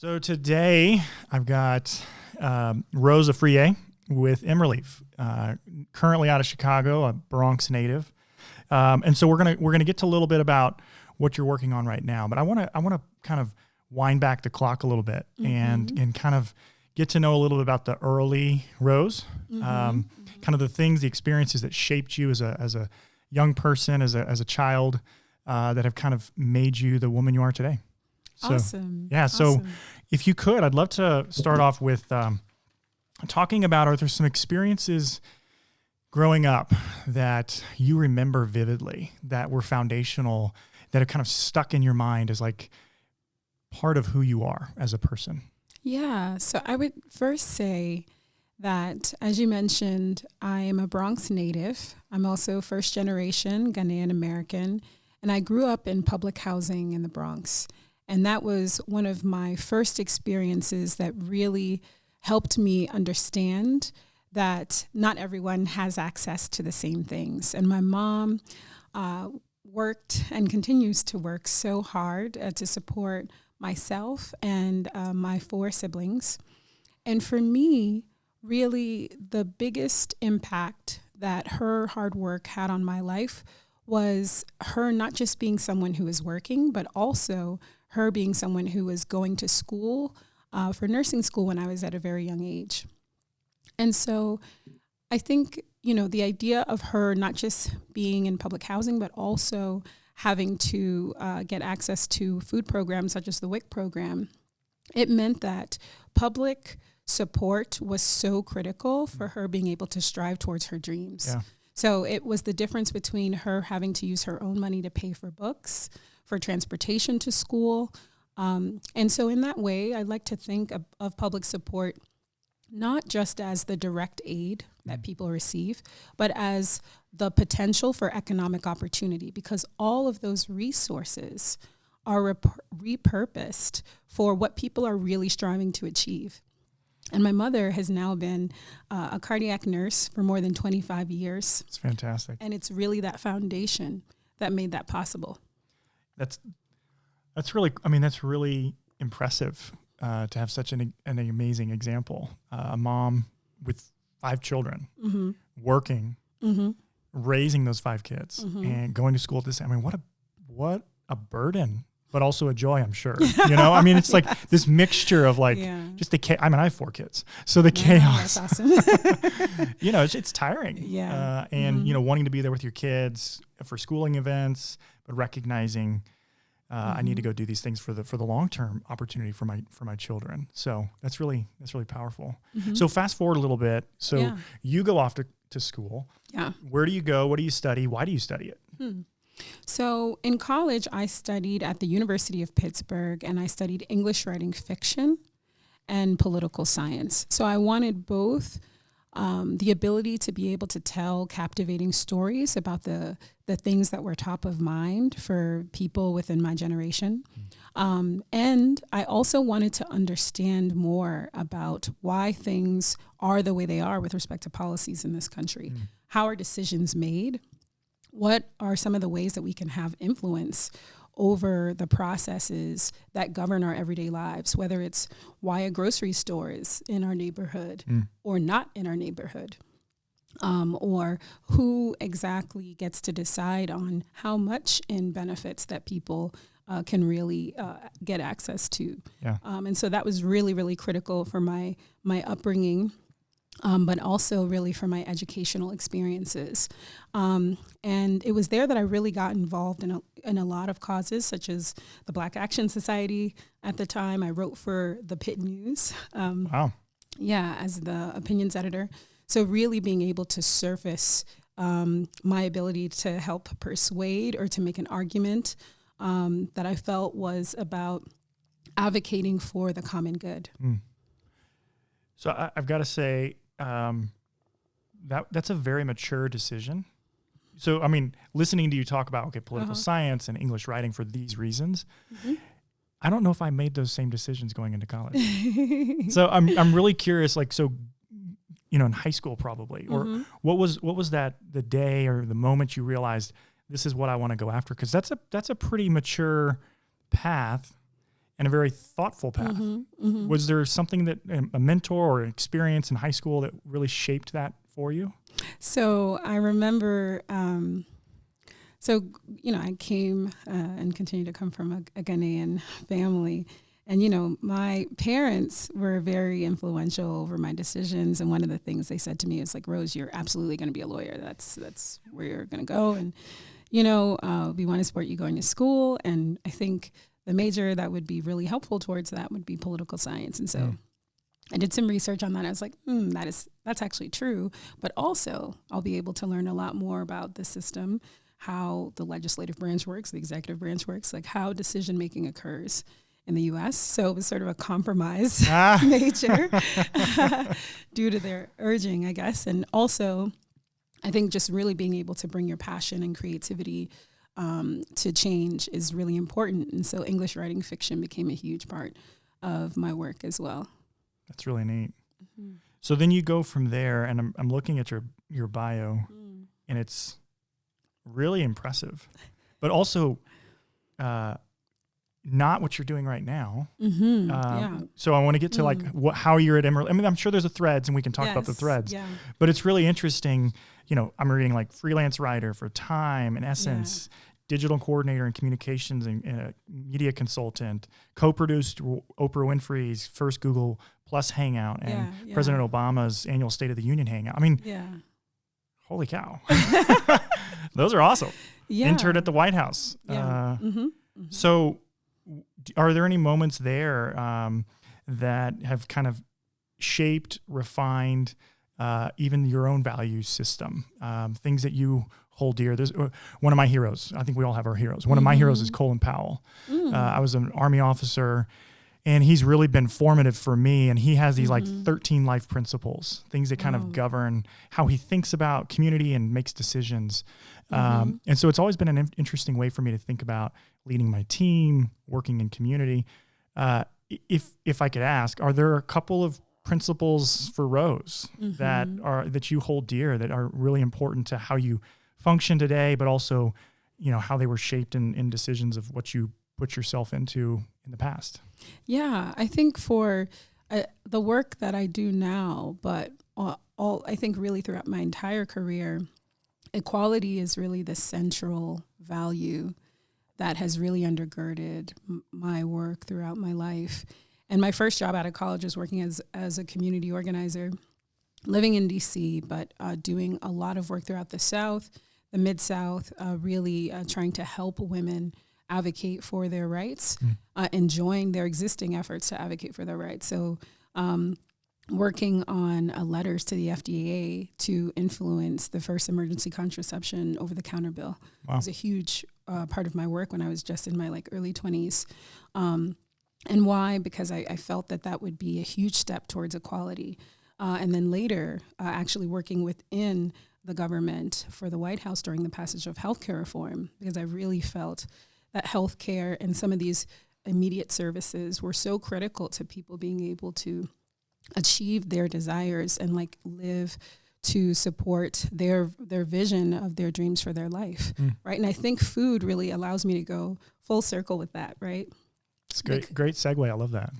So today I've got Rose Afriyie with mRelief, currently out of Chicago, a Bronx native, and so we're gonna get to a little bit about what you're working on right now. But I want to kind of wind back the clock a little bit and kind of get to know a little bit about the early Rose, kind of the things, the experiences that shaped you as a young person, as a child, that have kind of made you the woman you are today. So, awesome. Yeah. So if you could, I'd love to start off with talking about, are there some experiences growing up that you remember vividly that were foundational, that have kind of stuck in your mind as like part of who you are as a person? Yeah. So I would first say that, as you mentioned, I am a Bronx native. I'm also first generation Ghanaian American, and I grew up in public housing in the Bronx. And that was one of my first experiences that really helped me understand that not everyone has access to the same things. And my mom worked and continues to work so hard to support myself and my 4 siblings. And for me, really the biggest impact that her hard work had on my life was her not just being someone who was working, but also her being someone who was going to school for nursing school when I was at a very young age. And so I think, the idea of her not just being in public housing, but also having to get access to food programs such as the WIC program, it meant that public support was so critical for her being able to strive towards her dreams. Yeah. So it was the difference between her having to use her own money to pay for books, for transportation to school. And so in that way, I like to think of public support not just as the direct aid that people receive, but as the potential for economic opportunity, because all of those resources are repurposed for what people are really striving to achieve. And my mother has now been a cardiac nurse for more than 25 years. It's fantastic. And it's really that foundation that made that possible. That's really impressive to have such an amazing example. A mom with 5 children, working, raising those 5 kids, and going to school at this. I mean, what a burden, but also a joy, I'm sure. It's like this mixture of just the chaos. I mean, I have 4 kids, so the chaos. That's awesome. It's tiring. Yeah. And wanting to be there with your kids for schooling events, but recognizing I need to go do these things for the long-term opportunity for my children. So that's really powerful. So fast forward a little bit. So you go off to school. Yeah. Where do you go? What do you study? Why do you study it? So in college, I studied at the University of Pittsburgh, and I studied English writing fiction and political science. So I wanted both the ability to be able to tell captivating stories about the things that were top of mind for people within my generation. And I also wanted to understand more about why things are the way they are with respect to policies in this country. How are decisions made? What are some of the ways that we can have influence over the processes that govern our everyday lives, whether it's why a grocery store is in our neighborhood or not in our neighborhood, or who exactly gets to decide on how much in benefits that people can really get access to. Yeah. And so that was really, really critical for my upbringing. But also really for my educational experiences. And it was there that I really got involved in a lot of causes, such as the Black Action Society at the time. I wrote for the Pitt News. Wow. Yeah, as the opinions editor. So really being able to surface my ability to help persuade or to make an argument that I felt was about advocating for the common good. So I've got to say, that's a very mature decision. So, I mean, listening to you talk about, political science and English writing for these reasons, I don't know if I made those same decisions going into college. So I'm really curious, in high school probably, or what was that the day or the moment you realized this is what I want to go after? Because that's a pretty mature path and a very thoughtful path. Was there something that a mentor or experience in high school that really shaped that for you? So I remember, I came and continue to come from a Ghanaian family. And, my parents were very influential over my decisions. And one of the things they said to me is like, Rose, you're absolutely going to be a lawyer. That's where you're going to go. And, we want to support you going to school. And I think the major that would be really helpful towards that would be political science. And so I did some research on that. I was like, that's actually true. But also I'll be able to learn a lot more about the system, how the legislative branch works, the executive branch works, like how decision-making occurs in the U.S. So it was sort of a compromise major due to their urging, I guess. And also, I think just really being able to bring your passion and creativity to change is really important. And so English writing fiction became a huge part of my work as well. That's really neat. So then you go from there, and I'm looking at your bio, and it's really impressive, but also not what you're doing right now. So I want to get to how you're at mRelief. I mean, I'm sure there's a threads, and we can talk about the threads. But it's really interesting. I'm reading like freelance writer for Time and Essence, digital coordinator and communications and media consultant, co-produced Oprah Winfrey's first Google Plus Hangout and President Obama's annual State of the Union Hangout. I mean, holy cow. Those are awesome. Interned at the White House. So are there any moments there that have kind of shaped, refined, even your own value system, things that you hold dear? There's one of my heroes. I think we all have our heroes. One of my heroes is Colin Powell. I was an Army officer, and he's really been formative for me. And he has these 13 life principles, things that kind of govern how he thinks about community and makes decisions. And so it's always been an interesting way for me to think about leading my team, working in community. If I could ask, are there a couple of principles for Rose that you hold dear that are really important to how you function today, but also, how they were shaped in decisions of what you put yourself into in the past? Yeah, I think for the work that I do now, but I think really throughout my entire career, equality is really the central value that has really undergirded my work throughout my life. And my first job out of college was working as a community organizer, living in D.C., but doing a lot of work throughout the South, the Mid-South, really trying to help women advocate for their rights and join their existing efforts to advocate for their rights. So working on letters to the FDA to influence the first emergency contraception over-the-counter bill was a huge part of my work when I was just in my early 20s. And why? Because I felt that would be a huge step towards equality. And then later, actually working within the government for the White House during the passage of healthcare reform, because I really felt that healthcare and some of these immediate services were so critical to people being able to achieve their desires and live to support their vision of their dreams for their life, right? And I think food really allows me to go full circle with that, right? It's great segue. I love that.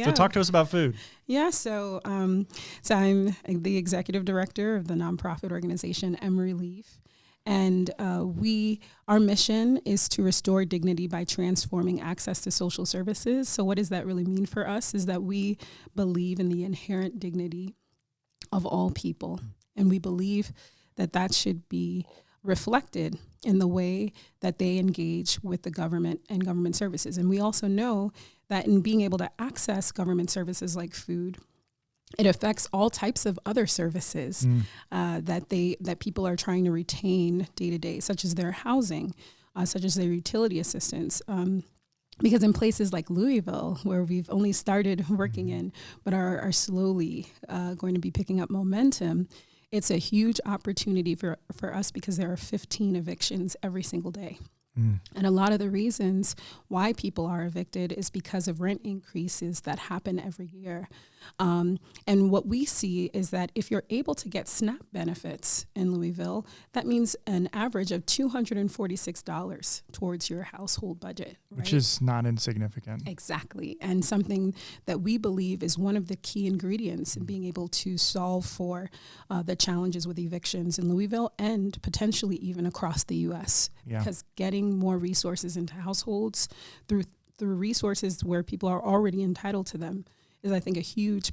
So talk to us about food. Yeah, so I'm the executive director of the nonprofit organization mRelief. And our mission is to restore dignity by transforming access to social services. So what does that really mean for us is that we believe in the inherent dignity of all people. And we believe that should be reflected in the way that they engage with the government and government services. And we also know that in being able to access government services like food, it affects all types of other services that people are trying to retain day to day, such as their housing, such as their utility assistance. Because in places like Louisville, where we've only started working in, but are slowly going to be picking up momentum, it's a huge opportunity for us because there are 15 evictions every single day. And a lot of the reasons why people are evicted is because of rent increases that happen every year. And what we see is that if you're able to get SNAP benefits in Louisville, that means an average of $246 towards your household budget. Right? Which is not insignificant. Exactly. And something that we believe is one of the key ingredients in being able to solve for the challenges with evictions in Louisville and potentially even across the U.S. Yeah. Because getting more resources into households through resources where people are already entitled to them is, I think, a huge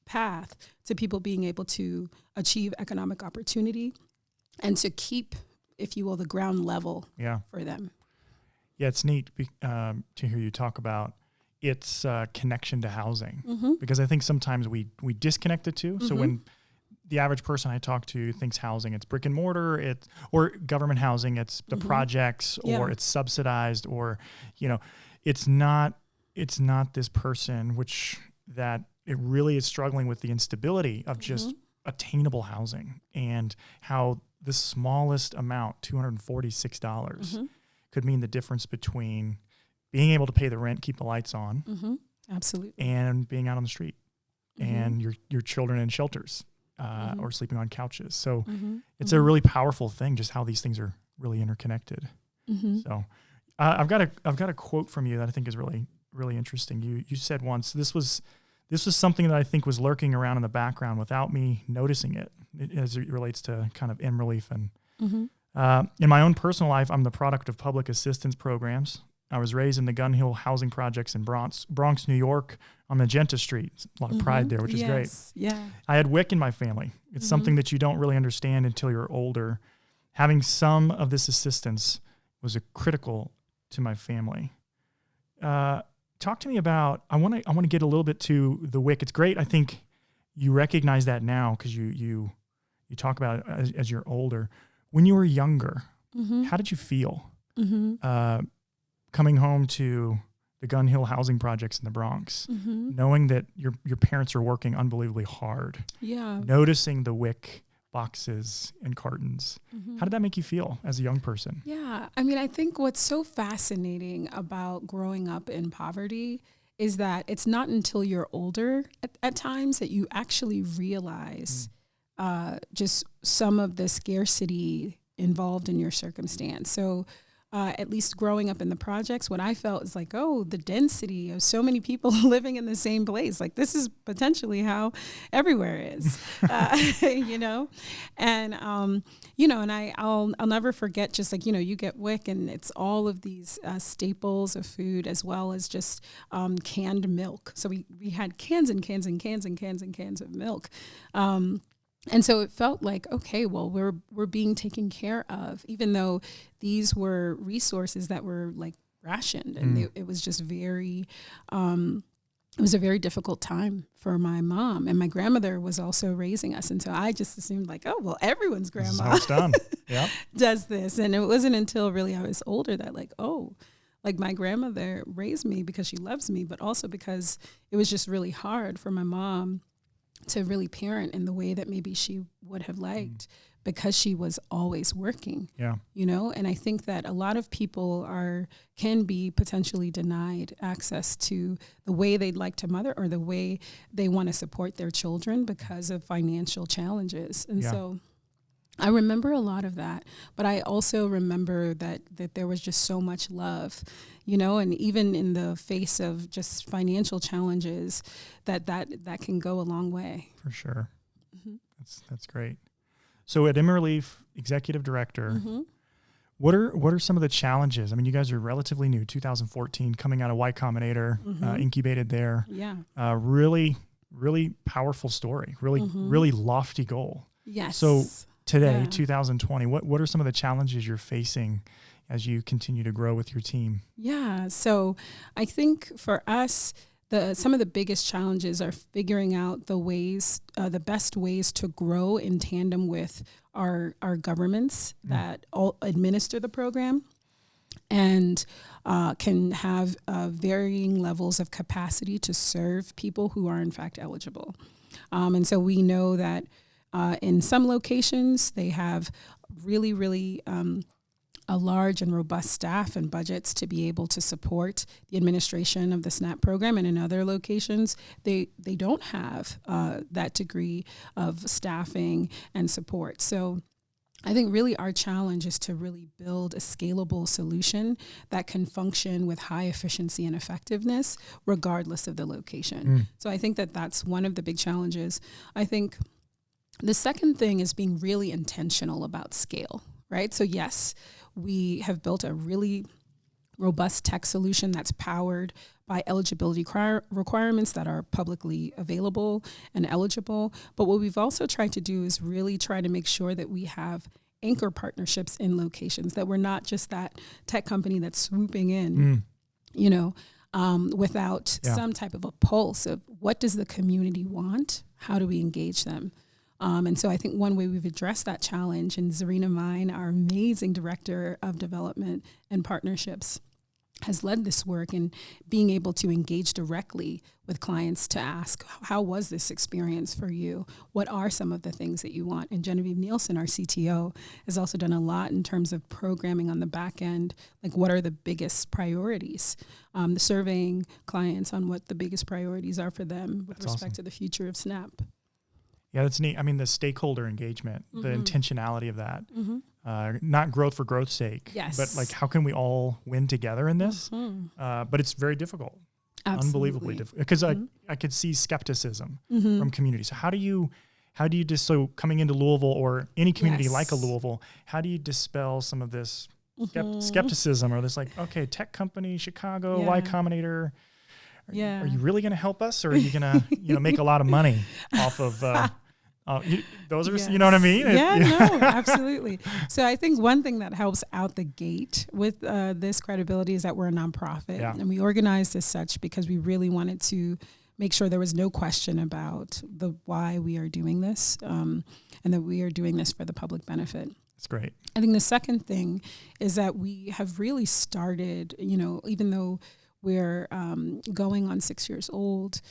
path to people being able to achieve economic opportunity and to keep, if you will, the ground level for them. Yeah, it's neat to hear you talk about its connection to housing, because I think sometimes we disconnect the two. So when the average person I talk to thinks housing, it's brick and mortar, or government housing, it's the projects, or it's subsidized, or it's not this person that it really is struggling with the instability of just attainable housing, and how the smallest amount, $246, could mean the difference between being able to pay the rent, keep the lights on, absolutely, and being out on the street, and your children in shelters, or sleeping on couches. So it's a really powerful thing, just how these things are really interconnected. So I've got a quote from you that I think is really, really interesting. You said once, this was something that I think was lurking around in the background without me noticing it as it relates to kind of mRelief. And in my own personal life, I'm the product of public assistance programs. I was raised in the Gun Hill housing projects in Bronx, New York, on Magenta Street. A lot of pride there, which is great. Yeah. I had WIC in my family. It's something that you don't really understand until you're older. Having some of this assistance was critical to my family. Talk to me about, I want to get a little bit to the WIC. It's great. I think you recognize that now because you talk about it as you're older. When you were younger, how did you feel coming home to the Gun Hill housing projects in the Bronx, knowing that your parents are working unbelievably hard, noticing the WIC boxes and cartons? How did that make you feel as a young person? Yeah. I mean, I think what's so fascinating about growing up in poverty is that it's not until you're older at times that you actually realize just some of the scarcity involved in your circumstance. So at least growing up in the projects, what I felt is like, oh, the density of so many people living in the same place. Like, this is potentially how everywhere is, and, and I'll never forget just like, you get WIC and it's all of these staples of food as well as just canned milk. So we had cans and cans and cans and cans and cans of milk. And so it felt like, okay, well, we're being taken care of, even though these were resources that were like rationed, and it was just very, it was a very difficult time for my mom, and my grandmother was also raising us, and so I just assumed like, oh, well, everyone's grandma does this, and it wasn't until really I was older that like, oh, like my grandmother raised me because she loves me, but also because it was just really hard for my mom to really parent in the way that maybe she would have liked because she was always working, and I think that a lot of people can be potentially denied access to the way they'd like to mother or the way they want to support their children because of financial challenges. And so I remember a lot of that, but I also remember that there was just so much love, and even in the face of just financial challenges, that can go a long way. For sure. That's great. So at mRelief, executive director, what are some of the challenges? I mean, you guys are relatively new, 2014, coming out of Y Combinator, incubated there. Yeah. Really, really powerful story, really lofty goal. Yes. So today, 2020, what are some of the challenges you're facing as you continue to grow with your team? Yeah. So I think for us, some of the biggest challenges are figuring out the best ways to grow in tandem with our governments that all administer the program and can have varying levels of capacity to serve people who are in fact eligible. And so we know that in some locations, they have really, really a large and robust staff and budgets to be able to support the administration of the SNAP program. And in other locations, they don't have that degree of staffing and support. So I think really our challenge is to really build a scalable solution that can function with high efficiency and effectiveness, regardless of the location. So I think that that's one of the big challenges. I think the second thing is being really intentional about scale, right? So yes, we have built a really robust tech solution that's powered by eligibility requirements that are publicly available and eligible. But what we've also tried to do is really try to make sure that we have anchor partnerships in locations, that we're not just that tech company that's swooping in, without some type of a pulse of what does the community want? How do we engage them? And so I think one way we've addressed that challenge, and Zarina Mine, our amazing director of development and partnerships, has led this work in being able to engage directly with clients to ask, how was this experience for you? What are some of the things that you want? And Genevieve Nielsen, our CTO, has also done a lot in terms of programming on the back end, like what are the biggest priorities? Surveying clients on what the biggest priorities are for them with respect to the future of SNAP. Yeah, that's neat. I mean, the stakeholder engagement, the intentionality of that, not growth for growth's sake, but like how can we all win together in this? But it's very difficult, unbelievably difficult, because I could see skepticism from communities. So how do you so coming into Louisville or any community like a Louisville, how do you dispel some of this skepticism or this like, okay, tech company, Chicago, Y Combinator, are you really going to help us, or are you going to make a lot of money off of those are, you know what I mean? No, absolutely. So I think one thing that helps out the gate with this credibility is that we're a nonprofit, and we organized as such because we really wanted to make sure there was no question about the why we are doing this, and that we are doing this for the public benefit. That's great. I think the second thing is that we have really started, even though we're going on 6 years old,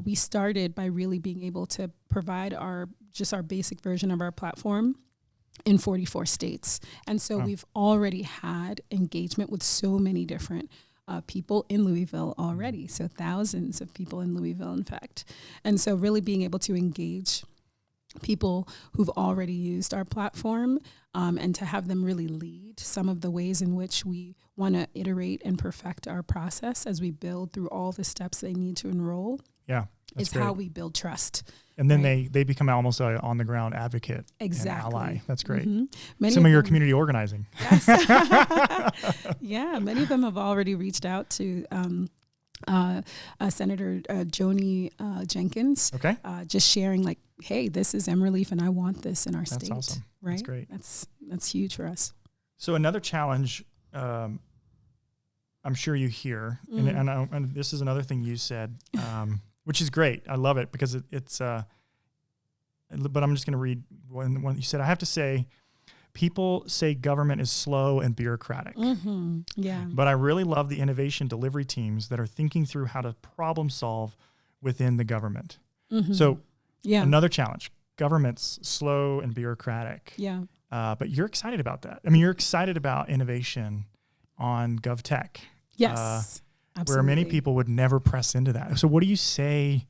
we started by really being able to provide our basic version of our platform in 44 states. And so we've already had engagement with so many different people in Louisville already. So thousands of people in Louisville, in fact. And so really being able to engage people who've already used our platform, and to have them really lead some of the ways in which we want to iterate and perfect our process as we build through all the steps they need to enroll. Yeah, it's how we build trust. And then they become almost an on-the-ground advocate and ally. That's great. Some of your community organizing. Yes. Yeah, many of them have already reached out to Senator Joni Jenkins, just sharing like, hey, this is mRelief and I want this in our state. That's awesome. Right? That's great. That's huge for us. So another challenge I'm sure you hear, and this is another thing you said, which is great. I love it because it's but I'm just going to read one you said. I have to say, people say government is slow and bureaucratic. Yeah. But I really love the innovation delivery teams that are thinking through how to problem solve within the government. So another challenge, government's slow and bureaucratic. Yeah. But you're excited about that. I mean, you're excited about innovation on GovTech. Yes. Absolutely. Where many people would never press into that. So what do you say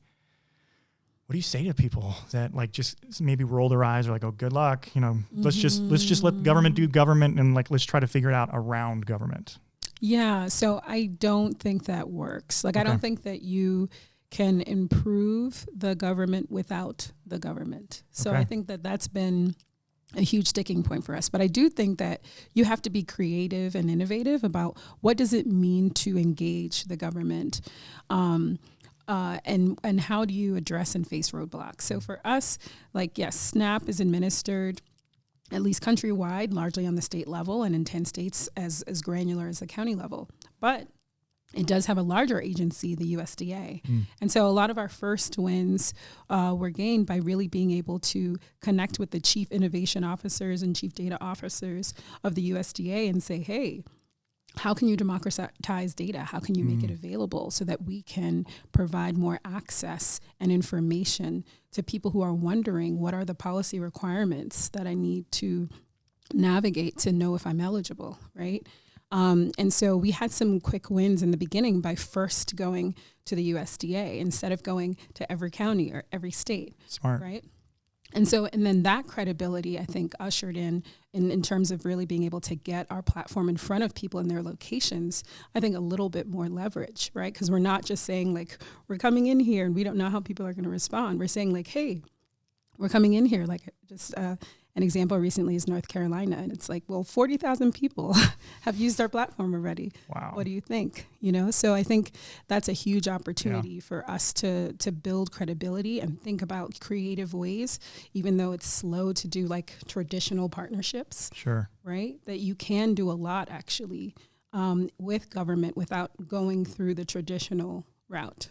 to people that like just maybe roll their eyes or like, oh, good luck, let's just let government do government and like let's try to figure it out around government? Yeah, so I don't think that works. Like I don't think that you can improve the government without the government. So I think that that's been a huge sticking point for us. But I do think that you have to be creative and innovative about what does it mean to engage the government, and how do you address and face roadblocks. So for us, like, yes, SNAP is administered at least countrywide, largely on the state level, and in 10 states as granular as the county level. But it does have a larger agency, the USDA. And so a lot of our first wins were gained by really being able to connect with the chief innovation officers and chief data officers of the USDA and say, hey, how can you democratize data? How can you make it available so that we can provide more access and information to people who are wondering what are the policy requirements that I need to navigate to know if I'm eligible, right? And so we had some quick wins in the beginning by first going to the USDA instead of going to every county or every state. Smart. Right? And then that credibility, I think, ushered in terms of really being able to get our platform in front of people in their locations, I think a little bit more leverage, right? Because we're not just saying like, we're coming in here and we don't know how people are going to respond. We're saying like, hey, we're coming in here. Like just an example recently is North Carolina. And it's like, well, 40,000 people have used our platform already. Wow. What do you think? So I think that's a huge opportunity for us to build credibility and think about creative ways, even though it's slow to do like traditional partnerships. Sure. Right? That you can do a lot actually with government without going through the traditional route.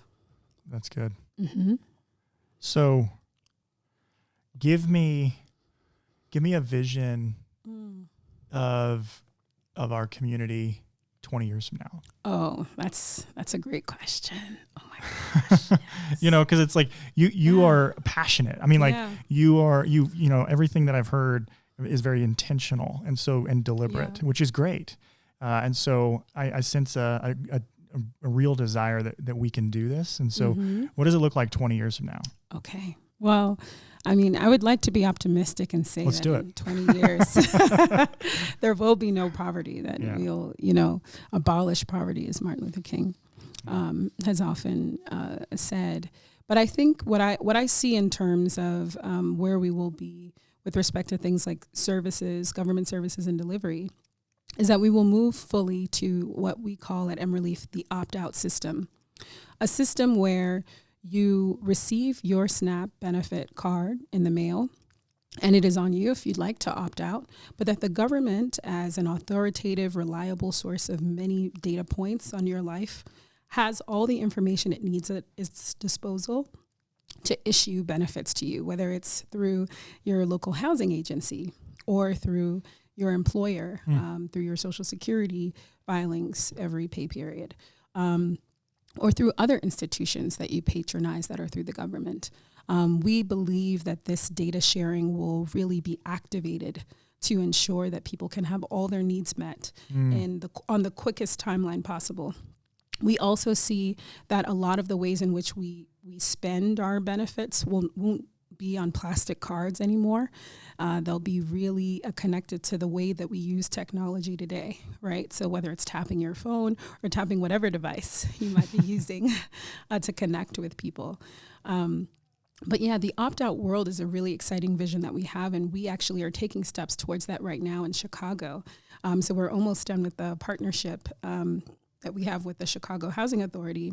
That's good. Mm-hmm. So give me a vision of our community 20 years from now. Oh, that's a great question. Oh my gosh. Yes. Because it's like you are passionate. I mean, like you are everything that I've heard is very intentional and deliberate, which is great. And so I sense a real desire that we can do this. And so what does it look like 20 years from now? Okay. Well, I mean, I would like to be optimistic and say Let's that do in it. 20 years, there will be no poverty, that we'll, abolish poverty, as Martin Luther King has often said. But I think what I see in terms of where we will be with respect to things like services, government services and delivery, is that we will move fully to what we call at mRelief the opt-out system, a system where you receive your SNAP benefit card in the mail, and it is on you if you'd like to opt out, but that the government, as an authoritative, reliable source of many data points on your life, has all the information it needs at its disposal to issue benefits to you, whether it's through your local housing agency or through your employer, through your Social Security filings every pay period. Or through other institutions that you patronize that are through the government. We believe that this data sharing will really be activated to ensure that people can have all their needs met on the quickest timeline possible. We also see that a lot of the ways in which we spend our benefits won't be on plastic cards anymore. They'll be really connected to the way that we use technology today, right? So whether it's tapping your phone or tapping whatever device you might be using to connect with people. But the opt-out world is a really exciting vision that we have, and we actually are taking steps towards that right now in Chicago. So we're almost done with the partnership that we have with the Chicago Housing Authority,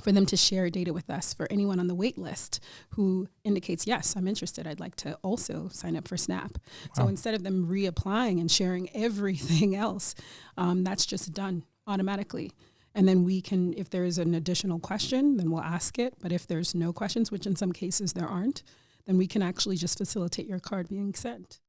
for them to share data with us for anyone on the wait list who indicates, yes, I'm interested. I'd like to also sign up for SNAP. Wow. So instead of them reapplying and sharing everything else, that's just done automatically. And then we can, if there is an additional question, then we'll ask it. But if there's no questions, which in some cases there aren't, then we can actually just facilitate your card being sent.